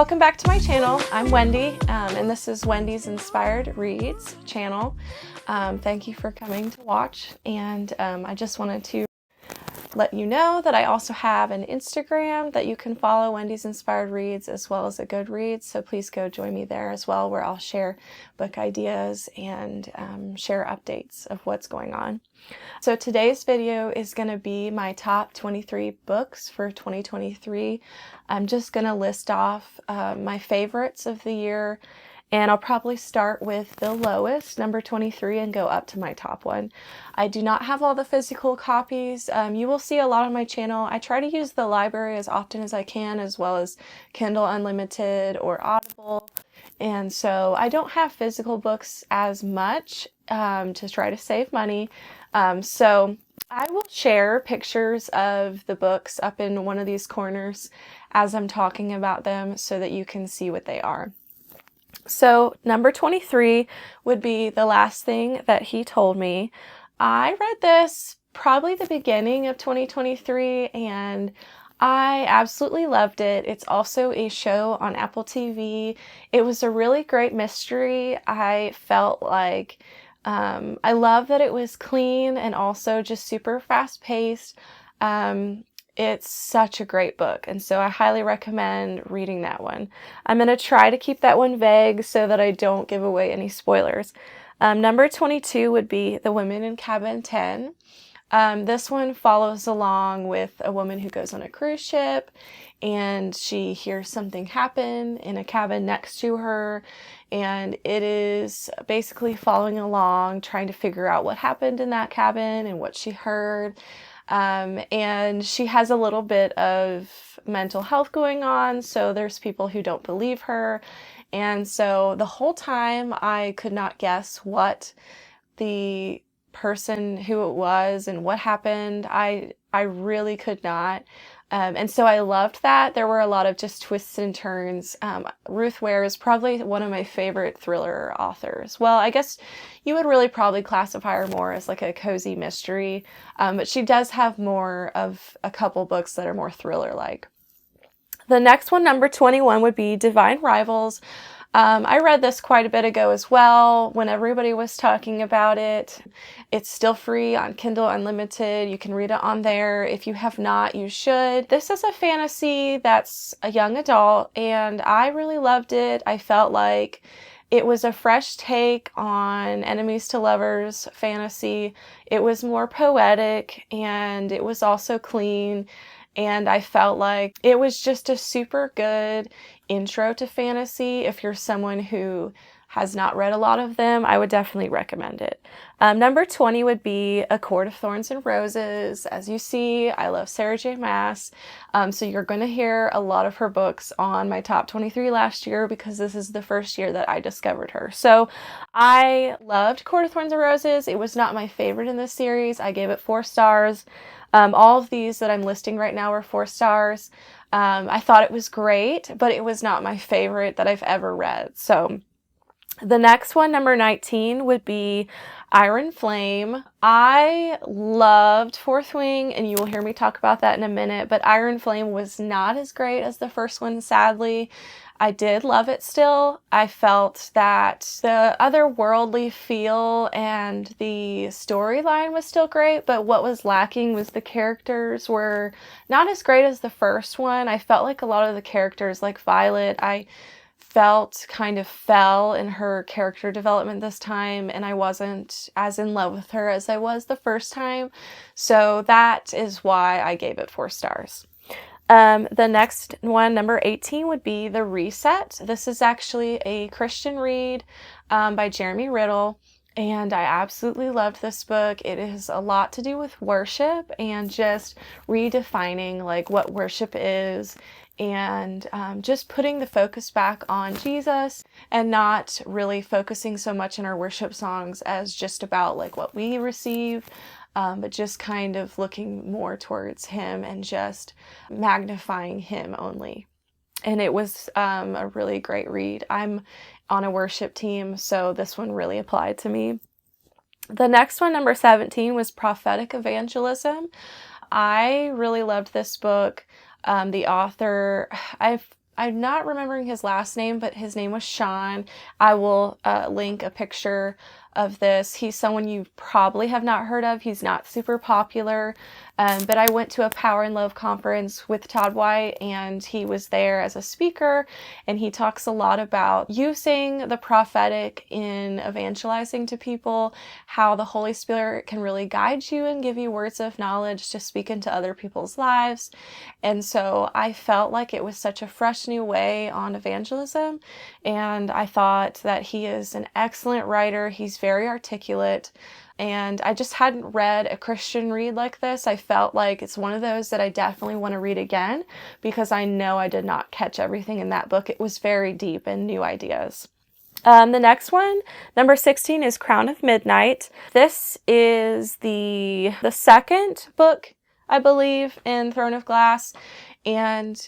Welcome back to my channel. I'm Wendy, and this is Wendy's Inspired Reads channel. Thank you for coming to watch, and I just wanted to let you know that I also have an Instagram that you can follow, Wendy's Inspired Reads, as well as a Goodreads, so please go join me there as well, where I'll share book ideas and share updates of what's going on. So today's video is going to be my top 23 books for 2023. I'm just going to list off my favorites of the year, and I'll probably start with the lowest, number 23, and go up to my top one. I do not have all the physical copies. You will see a lot on my channel. I try to use the library as often as I can, as well as Kindle Unlimited or Audible. And so I don't have physical books as much to try to save money. So I will share pictures of the books up in one of these corners as I'm talking about them so that you can see what they are. So number 23 would be The Last Thing That He Told Me. I read this probably the beginning of 2023 and I absolutely loved it. It's also a show on Apple TV. It was a really great mystery. I felt like I love that it was clean and also just super fast paced. It's such a great book, and so I highly recommend reading that one. I'm going to try to keep that one vague so that I don't give away any spoilers. Number 22 would be The Women in Cabin 10. This one follows along with a woman who goes on a cruise ship, and she hears something happen in a cabin next to her, and it is basically following along, trying to figure out what happened in that cabin and what she heard. And she has a little bit of mental health going on, so there's people who don't believe her. And so the whole time I could not guess what the person, who it was and what happened. I really could not. And so I loved that. There were a lot of just twists and turns. Ruth Ware is probably one of my favorite thriller authors. Well, I guess you would really probably classify her more as like a cozy mystery, but she does have more of a couple books that are more thriller-like. The next one, number 21, would be Divine Rivals. I read this quite a bit ago as well when everybody was talking about it. It's still free on Kindle Unlimited. You can read it on there. If you have not, you should. This is a fantasy that's a young adult, and I really loved it. I felt like it was a fresh take on enemies to lovers fantasy. It was more poetic, and it was also clean. And I felt like it was just a super good intro to fantasy. If you're someone who has not read a lot of them, I would definitely recommend it. Number 20 would be A Court of Thorns and Roses. As you see, I love Sarah J. Maas. So you're going to hear a lot of her books on my top 23 last year because this is the first year that I discovered her. So I loved Court of Thorns and Roses. It was not my favorite in this series. I gave it 4 stars. All of these that I'm listing right now are 4 stars. I thought it was great, but it was not my favorite that I've ever read. So the next one, number 19, would be Iron Flame. I loved Fourth Wing, and you will hear me talk about that in a minute, but Iron Flame was not as great as the first one, sadly. I did love it still. I felt that the otherworldly feel and the storyline was still great, but what was lacking was the characters were not as great as the first one. I felt like a lot of the characters, like Violet, I felt kind of fell in her character development this time, and I wasn't as in love with her as I was the first time. So that is why I gave it 4 stars. The next one, number 18, would be The Reset. This is actually a Christian read by Jeremy Riddle, and I absolutely loved this book. It is a lot to do with worship and just redefining like what worship is, and just putting the focus back on Jesus and not really focusing so much in our worship songs as just about like what we receive. But just kind of looking more towards him and just magnifying him only. And it was a really great read. I'm on a worship team, so this one really applied to me. The next one, number 17, was Prophetic Evangelism. I really loved this book. The author, I I'm not remembering his last name, but his name was Sean. I will link a picture of this. He's someone you probably have not heard of. He's not super popular, but I went to a Power and Love conference with Todd White, and he was there as a speaker, and he talks a lot about using the prophetic in evangelizing to people, how the Holy Spirit can really guide you and give you words of knowledge to speak into other people's lives. And so I felt like it was such a fresh new way on evangelism, and I thought that he is an excellent writer. He's very articulate, and I just hadn't read a Christian read like this. I felt like it's one of those that I definitely want to read again, because I know I did not catch everything in that book. It was very deep and new ideas. The next one, number 16, is Crown of Midnight. This is the second book, I believe, in Throne of Glass, and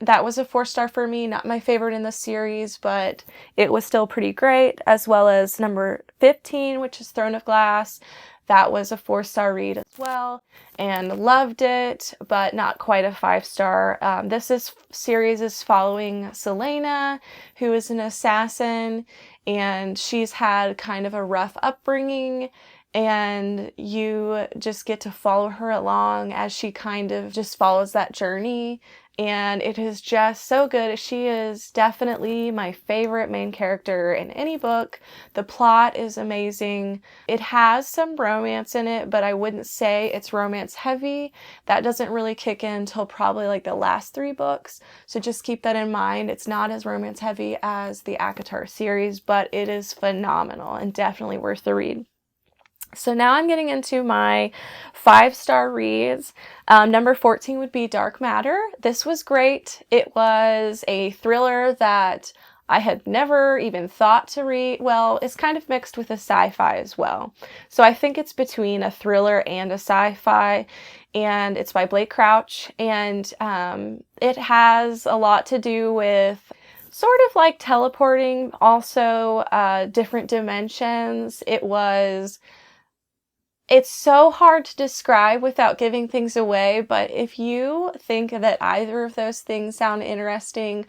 that was a 4-star for me. Not my favorite in the series, but it was still pretty great, as well as number 15, which is Throne of Glass. That was a 4-star read as well, and loved it, but not quite a 5-star. This series is following Selena, who is an assassin, and she's had kind of a rough upbringing, and you just get to follow her along as she kind of just follows that journey. And it is just so good. She is definitely my favorite main character in any book. The plot is amazing. It has some romance in it, but I wouldn't say it's romance heavy. That doesn't really kick in until probably like the last 3 books. So just keep that in mind. It's not as romance heavy as the ACOTAR series, but it is phenomenal and definitely worth the read. So now I'm getting into my 5-star reads. Number 14 would be Dark Matter. This was great. It was a thriller that I had never even thought to read. Well, it's kind of mixed with a sci-fi as well. So I think it's between a thriller and a sci-fi, and it's by Blake Crouch, and it has a lot to do with sort of like teleporting, also different dimensions. It's so hard to describe without giving things away, but if you think that either of those things sound interesting,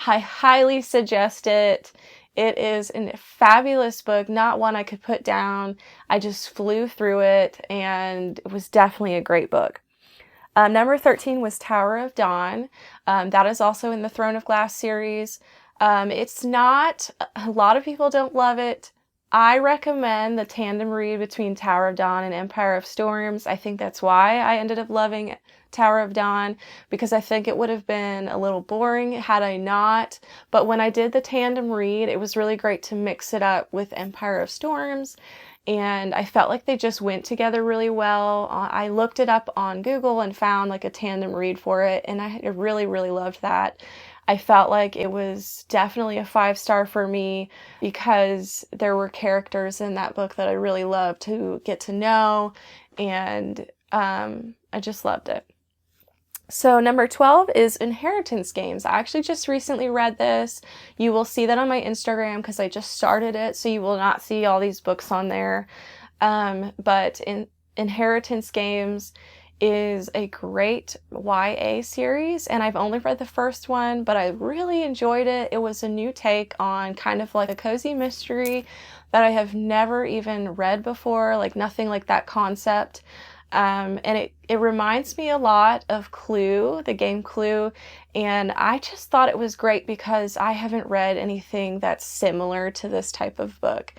I highly suggest it. It is a fabulous book, not one I could put down. I just flew through it, and it was definitely a great book. Number 13 was Tower of Dawn. That is also in the Throne of Glass series. It's not, a lot of people don't love it. I recommend the tandem read between Tower of Dawn and Empire of Storms. I think that's why I ended up loving Tower of Dawn, because I think it would have been a little boring had I not. But when I did the tandem read, it was really great to mix it up with Empire of Storms, and I felt like they just went together really well. I looked it up on Google and found like a tandem read for it, and I really, really loved that. I felt like it was definitely a 5-star for me because there were characters in that book that I really loved to get to know, and I just loved it. So number 12 is Inheritance Games. I actually just recently read this. You will see that on my Instagram because I just started it, so you will not see all these books on there. But Inheritance Games is a great YA series, and I've only read the first one, but I really enjoyed it. It was a new take on kind of like a cozy mystery that I have never even read before, like nothing like that concept. And it reminds me a lot of Clue, the game Clue, and I just thought it was great because I haven't read anything that's similar to this type of book.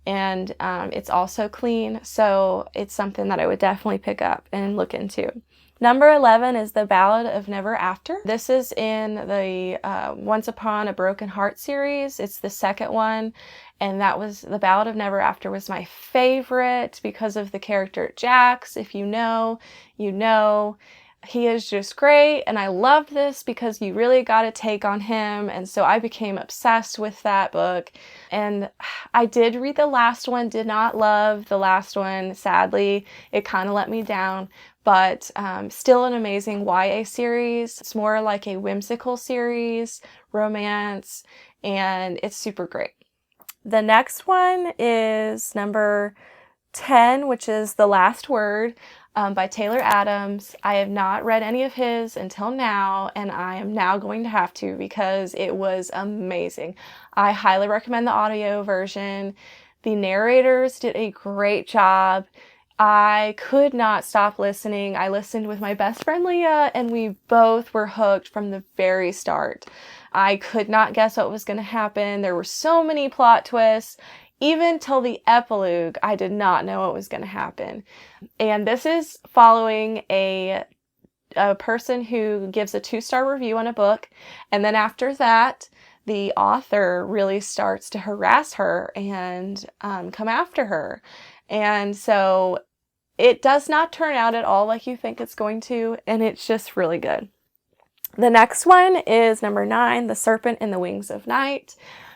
And it's also clean, so it's something that I would definitely pick up and look into. Number 11 is The Ballad of Never After. This is in the Once Upon a Broken Heart series. It's the second one, and that was The Ballad of Never After was my favorite because of the character Jax. If you know, you know. He is just great, and I loved this because you really got a take on him, and so I became obsessed with that book. And I did read the last one, did not love the last one, sadly. It kind of let me down, but still an amazing YA series. It's more like a whimsical series, romance, and it's super great. The next one is number 10, which is The Last Word. by Taylor Adams. I have not read any of his until now, and I am now going to have to because it was amazing. I highly recommend the audio version. The narrators did a great job. I could not stop listening. I listened with my best friend Leah, and we both were hooked from the very start. I could not guess what was going to happen. There were so many plot twists. Even till the epilogue, I did not know what was going to happen. And this is following a person who gives a 2-star review on a book. And then after that, the author really starts to harass her and come after her. And so it does not turn out at all like you think it's going to, and it's just really good. The next one is number 9, The Serpent and the Wings of Night.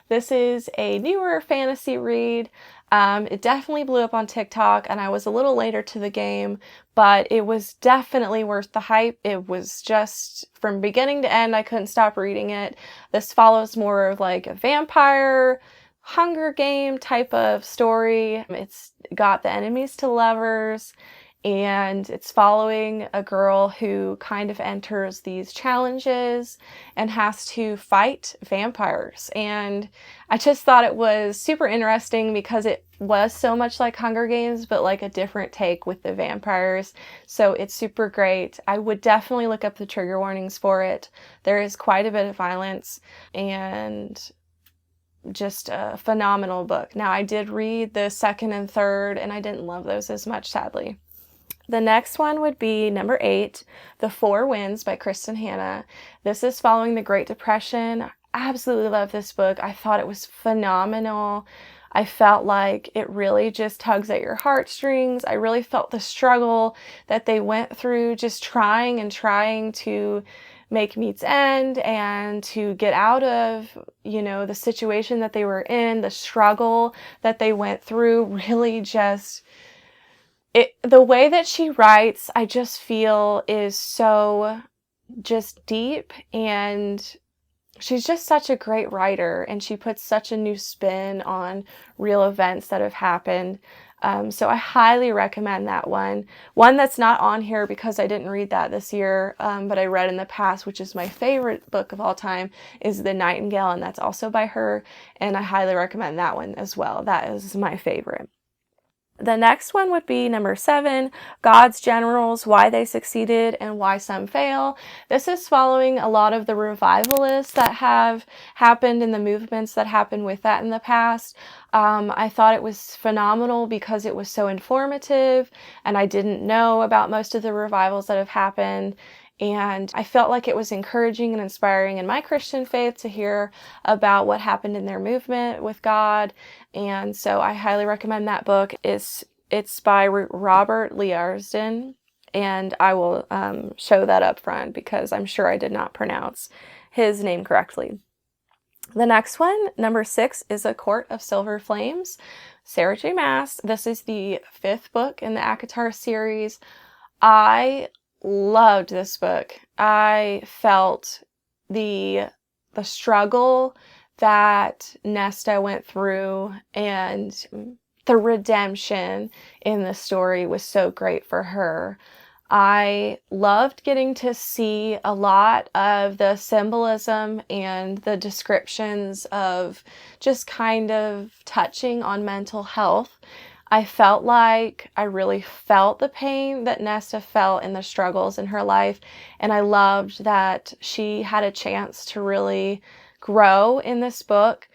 This is a newer fantasy read. It definitely blew up on TikTok, and I was a little later to the game, but it was definitely worth the hype. It was just, from beginning to end, I couldn't stop reading it. This follows more of like a vampire, Hunger Game type of story. It's got the enemies to lovers, and it's following a girl who kind of enters these challenges and has to fight vampires. And I just thought it was super interesting because it was so much like Hunger Games, but like a different take with the vampires. So it's super great. I would definitely look up the trigger warnings for it. There is quite a bit of violence, and just a phenomenal book. Now, I did read the second and third, and I didn't love those as much, sadly. The next one would be number 8, The Four Winds by Kristen Hanna. This is following the Great Depression. I absolutely love this book. I thought it was phenomenal. I felt like it really just tugs at your heartstrings. I really felt the struggle that they went through, just trying to make meets end and to get out of, the situation that they were in, the struggle that they went through. Really just, the way that she writes, I just feel is so just deep, and she's just such a great writer, and she puts such a new spin on real events that have happened. So I highly recommend that one. One that's not on here because I didn't read that this year, but I read in the past, which is my favorite book of all time, is The Nightingale, and that's also by her, and I highly recommend that one as well. That is my favorite. The next one would be number 7, God's Generals, Why They Succeeded and Why Some Fail. This is following a lot of the revivalists that have happened and the movements that happened with that in the past. I thought it was phenomenal because it was so informative, and I didn't know about most of the revivals that have happened. And I felt like it was encouraging and inspiring in my Christian faith to hear about what happened in their movement with God. And so I highly recommend that book. It's by Robert Liarsden, and I will show that up front because I'm sure I did not pronounce his name correctly. The next one, number 6, is A Court of Silver Flames, Sarah J. Maas. This is the 5th book in the ACOTAR series. I loved this book. I felt the struggle that Nesta went through, and the redemption in the story was so great for her. I loved getting to see a lot of the symbolism and the descriptions of just kind of touching on mental health. I felt like I really felt the pain that Nesta felt and the struggles in her life, and I loved that she had a chance to really grow in this book.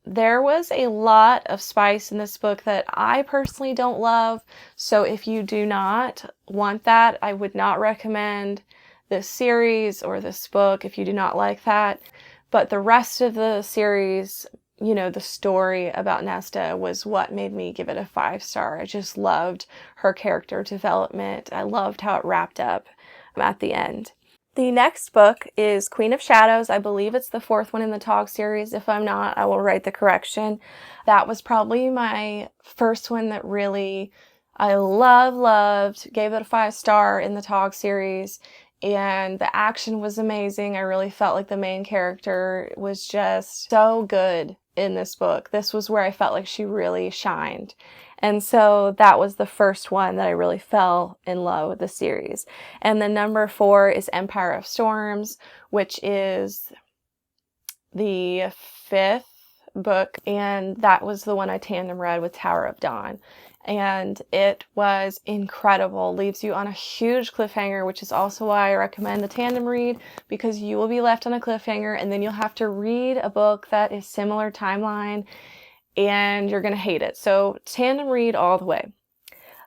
There was a lot of spice in this book that I personally don't love, so if you do not want that, I would not recommend this series or this book if you do not like that. But the rest of the series, the story about Nesta was what made me give it a 5-star. I just loved her character development. I loved how it wrapped up at the end. The next book is Queen of Shadows. I believe it's the 4th one in the TOG series. If I'm not, I will write the correction. That was probably my first one that really I loved. Gave it a 5-star in the TOG series. And the action was amazing. I really felt like the main character was just so good in this book. This was where I felt like she really shined. And so that was the first one that I really fell in love with the series. And then number 4 is Empire of Storms, which is the 5th book, and that was the one I tandem read with Tower of Dawn. And it was incredible. Leaves you on a huge cliffhanger, which is also why I recommend the tandem read, because you will be left on a cliffhanger and then you'll have to read a book that is similar timeline and you're going to hate it. So tandem read all the way.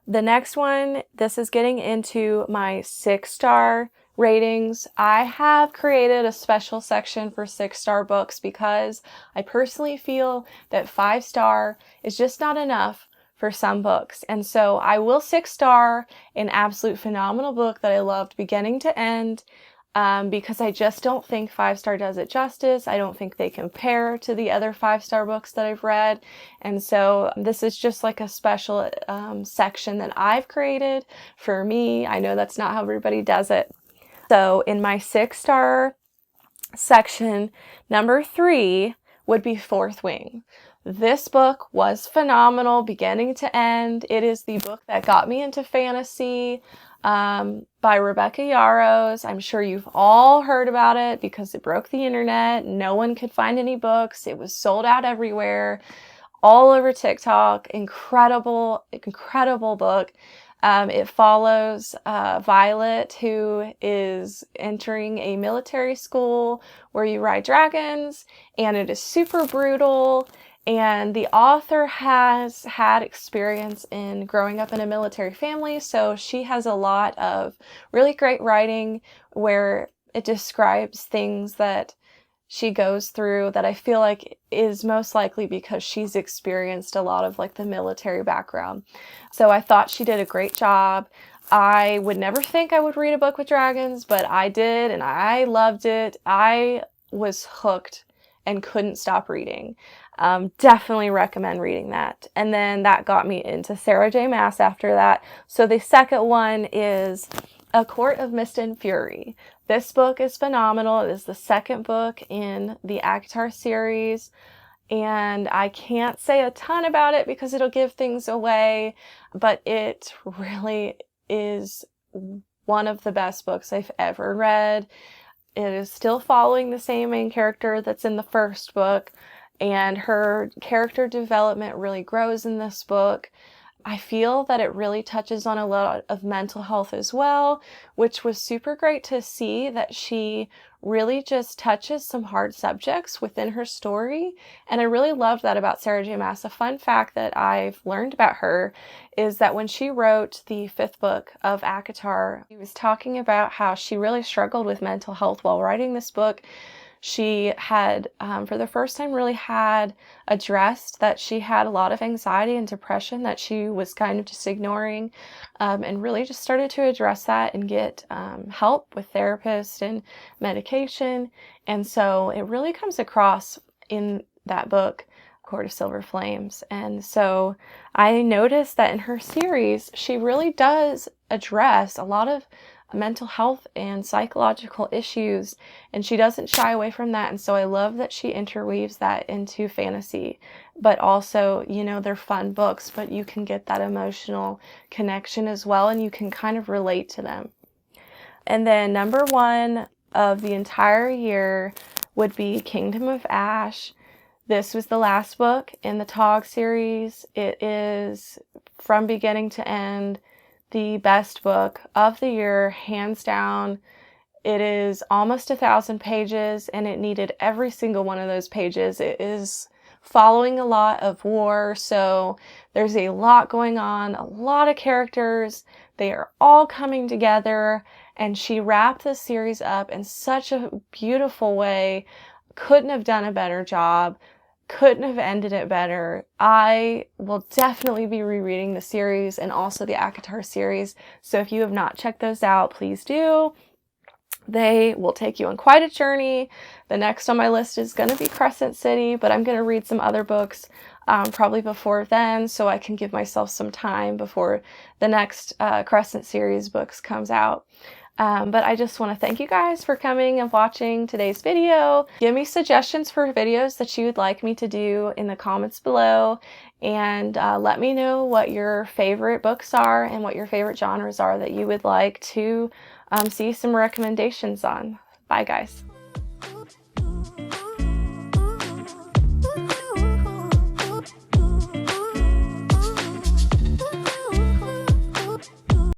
The next one, this is getting into my 6-star ratings. I have created a special section for 6-star books because I personally feel that 5-star is just not enough for some books. And so I will 6-star an absolute phenomenal book that I loved beginning to end, because I just don't think 5-star does it justice. I don't think they compare to the other 5-star books that I've read. And so this is just like a special section that I've created for me. I know that's not how everybody does it. So in my 6-star section, number 3 would be Fourth Wing. This book was phenomenal beginning to end. It is the book that got me into fantasy, by Rebecca Yarros. I'm sure you've all heard about it because it broke the internet. No one could find any books. It was sold out everywhere, all over TikTok. Incredible, incredible book. It follows Violet, who is entering a military school where you ride dragons, and it is super brutal. And the author has had experience in growing up in a military family, so she has a lot of really great writing where it describes things that she goes through that I feel like is most likely because she's experienced a lot of like the military background. So I thought she did a great job. I would never think I would read a book with dragons, but I did, and I loved it. I was hooked and couldn't stop reading. Definitely recommend reading that. And then that got me into Sarah J. Maas after that. So the second one is A Court of Mist and Fury. This book is phenomenal. It is the second book in the ACOTAR series, and I can't say a ton about it because it'll give things away, but it really is one of the best books I've ever read. It is still following the same main character that's in the first book, and her character development really grows in this book. I feel that it really touches on a lot of mental health as well, which was super great to see that she really just touches some hard subjects within her story. And I really loved that about Sarah J. Maas. A fun fact that I've learned about her is that when she wrote the 5th book of ACOTAR, she was talking about how she really struggled with mental health while writing this book. She had, for the first time, really had addressed that she had a lot of anxiety and depression that she was kind of just ignoring, and really just started to address that and get help with therapists and medication. And so it really comes across in that book, Court of Silver Flames. And so I noticed that in her series, she really does address a lot of mental health and psychological issues, and she doesn't shy away from that. And so I love that she interweaves that into fantasy, but also, you know, they're fun books, but you can get that emotional connection as well, and you can kind of relate to them. And then number 1 of the entire year would be Kingdom of Ash. This was the last book in the TOG series. It is, from beginning to end, the best book of the year, hands down. It is almost 1,000 pages, and it needed every single one of those pages. It is following a lot of war, so there's a lot going on, a lot of characters. They are all coming together, and she wrapped the series up in such a beautiful way. Couldn't have done a better job. Couldn't have ended it better. I will definitely be rereading the series and also the ACOTAR series. So if you have not checked those out, please do. They will take you on quite a journey. The next on my list is going to be Crescent City, but I'm going to read some other books probably before then, so I can give myself some time before the next Crescent series books comes out. But I just want to thank you guys for coming and watching today's video. Give me suggestions for videos that you would like me to do in the comments below, and let me know what your favorite books are and what your favorite genres are that you would like to see some recommendations on. Bye, guys.